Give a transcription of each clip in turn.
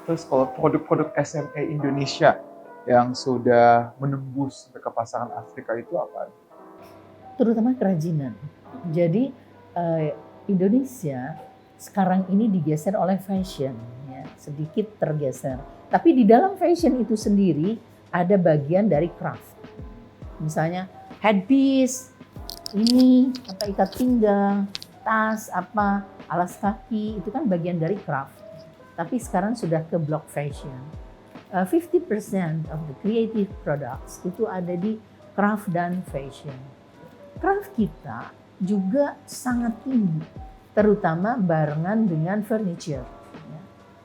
Terus kalau produk-produk SME Indonesia yang sudah menembus ke pasaran Afrika itu apa? Terutama kerajinan. Jadi Indonesia sekarang ini digeser oleh fashion, ya, sedikit tergeser. Tapi di dalam fashion itu sendiri ada bagian dari craft. Misalnya headpiece, ini apa ikat pinggang, tas apa alas kaki itu kan bagian dari craft. Tapi sekarang sudah ke block fashion. 50% of the creative products itu ada di craft dan fashion. Craft kita juga sangat tinggi, terutama barengan dengan furniture.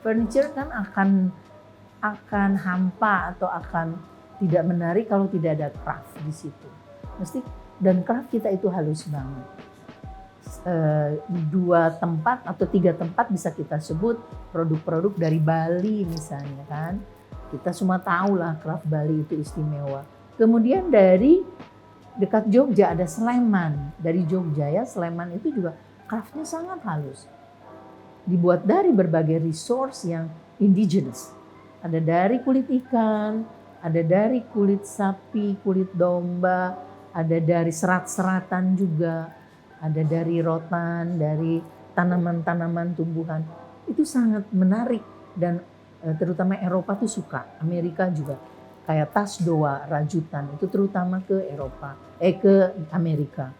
Furniture kan akan hampa atau akan tidak menarik kalau tidak ada craft di situ. Dan craft kita itu halus banget. 2 tempat atau 3 tempat bisa kita sebut produk-produk dari Bali misalnya kan. Kita semua tahu lah craft Bali itu istimewa. Kemudian dari dekat Jogja ada Sleman. Dari Jogja ya, Sleman itu juga craftnya sangat halus. Dibuat dari berbagai resource yang indigenous. Ada dari kulit ikan, ada dari kulit sapi, kulit domba, ada dari serat-seratan juga. Ada dari rotan, dari tanaman-tanaman tumbuhan. Itu sangat menarik dan terutama Eropa tuh suka, Amerika juga. Kayak tas doa, rajutan itu terutama ke Eropa, ke Amerika.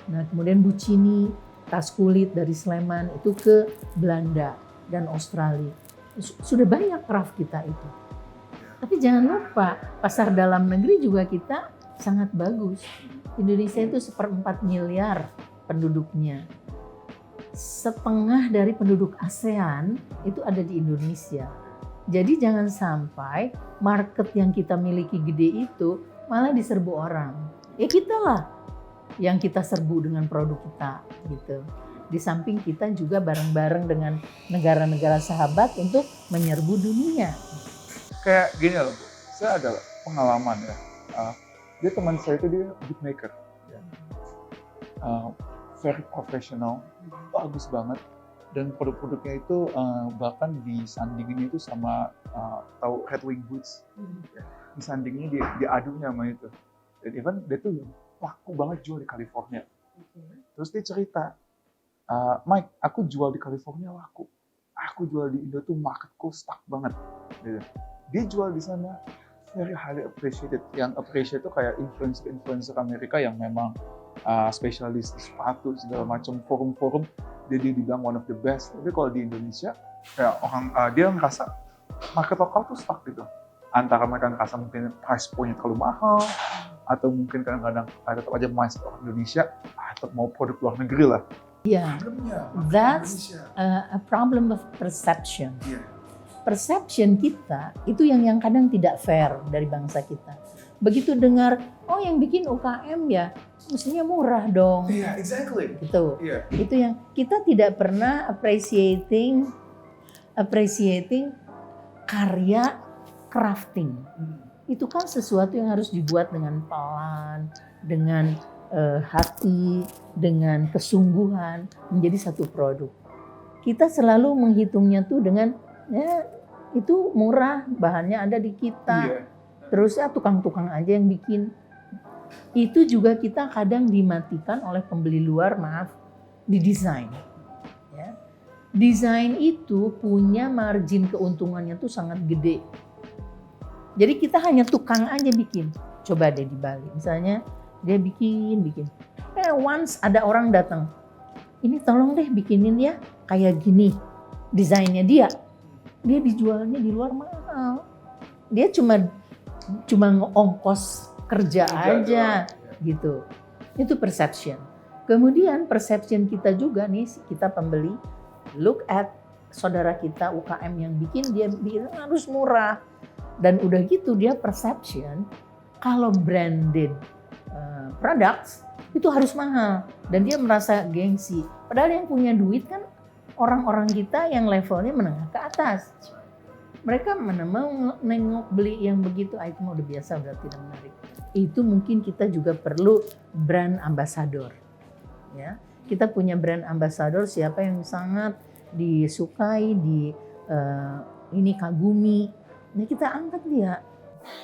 Nah, kemudian Buccini, tas kulit dari Sleman itu ke Belanda dan Australia. Sudah banyak craft kita itu. Tapi jangan lupa, pasar dalam negeri juga kita sangat bagus. Indonesia itu 1/4 miliar penduduknya. Setengah dari penduduk ASEAN itu ada di Indonesia. Jadi jangan sampai market yang kita miliki gede itu malah diserbu orang. Ya kita lah yang kita serbu dengan produk kita gitu. Di samping kita juga bareng-bareng dengan negara-negara sahabat untuk menyerbu dunia. Kayak gini loh Bu, saya ada pengalaman ya. Dia teman saya itu dia beatmaker. Very professional, bagus banget. Dan produk-produknya itu bahkan disandingin itu sama tahu Red Wing Boots. Disandingin diadunya sama itu. Dan even dia tuh laku banget jual di California. Terus dia cerita, Mike, aku jual di California laku. Aku jual di Indo tuh marketku stuck banget. Dia jual di sana very highly appreciated. Yang appreciate itu kayak influencer Amerika yang memang spesialis di sepatu segala macam forum-forum dia dibilang one of the best. Tapi kalau di Indonesia kayak orang dia ngerasa market lokal tuh stuck gitu. Antara mereka ngerasa mungkin price point-nya terlalu mahal atau mungkin kadang-kadang tetap aja mindset orang Indonesia tetap mau produk luar negeri lah. Yeah, that's a problem of perception. Perseption kita itu yang kadang tidak fair dari bangsa kita. Begitu dengar, oh yang bikin UKM ya, mestinya murah dong. Yeah, exactly. Gitu. Yeah. Itu yang kita tidak pernah appreciating karya crafting. Itu kan sesuatu yang harus dibuat dengan pelan, dengan hati, dengan kesungguhan menjadi satu produk. Kita selalu menghitungnya tuh dengan ya itu murah, bahannya ada di kita. Yeah. Terus ya tukang-tukang aja yang bikin. Itu juga kita kadang dimatikan oleh pembeli luar, didesain. Ya. Desain itu punya margin keuntungannya tuh sangat gede. Jadi kita hanya tukang aja bikin. Coba deh di Bali, misalnya dia bikin. Once ada orang datang, ini tolong deh bikinin ya kayak gini. Desainnya dia dijualnya di luar mahal. Dia cuma ongkos kerja aja gitu. Itu perception. Kemudian perception kita juga nih, kita pembeli, look at saudara kita UKM yang bikin, dia bilang harus murah. Dan udah gitu dia perception kalau branded products itu harus mahal. Dan dia merasa gengsi. Padahal yang punya duit kan orang-orang kita yang levelnya menengah ke atas. Mereka mau nengok beli yang begitu, itu mah udah biasa, udah tidak menarik. Itu mungkin kita juga perlu brand ambassador. Ya, kita punya brand ambassador siapa yang sangat disukai, ini Kagumi. Nah kita angkat dia.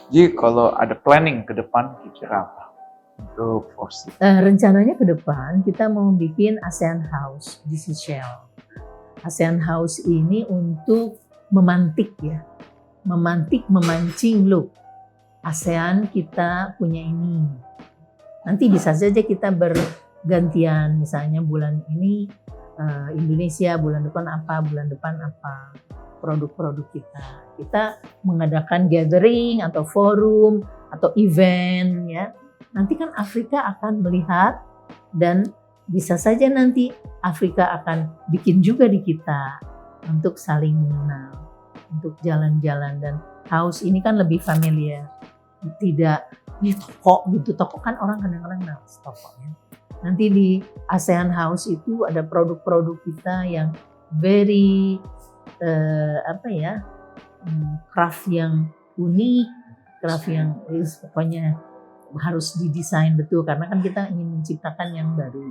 Jadi kalau ada planning ke depan kira-kira apa untuk Forsy? Rencananya ke depan kita mau bikin ASEAN House di Seychelles. ASEAN House ini untuk memantik ya, memancing loh. ASEAN kita punya ini. Nanti bisa saja kita bergantian, misalnya bulan ini Indonesia, bulan depan apa, produk-produk kita. Kita mengadakan gathering atau forum atau event ya. Nanti kan Afrika akan melihat dan bisa saja nanti Afrika akan bikin juga di kita untuk saling mengenal, untuk jalan-jalan. Dan house ini kan lebih familiar, tidak di toko gitu. Toko kan orang kadang-kadang nggak toko ya. Nanti di ASEAN House itu ada produk-produk kita yang very craft yang unik, craft yang pokoknya harus didesain betul karena kan kita ingin menciptakan yang baru.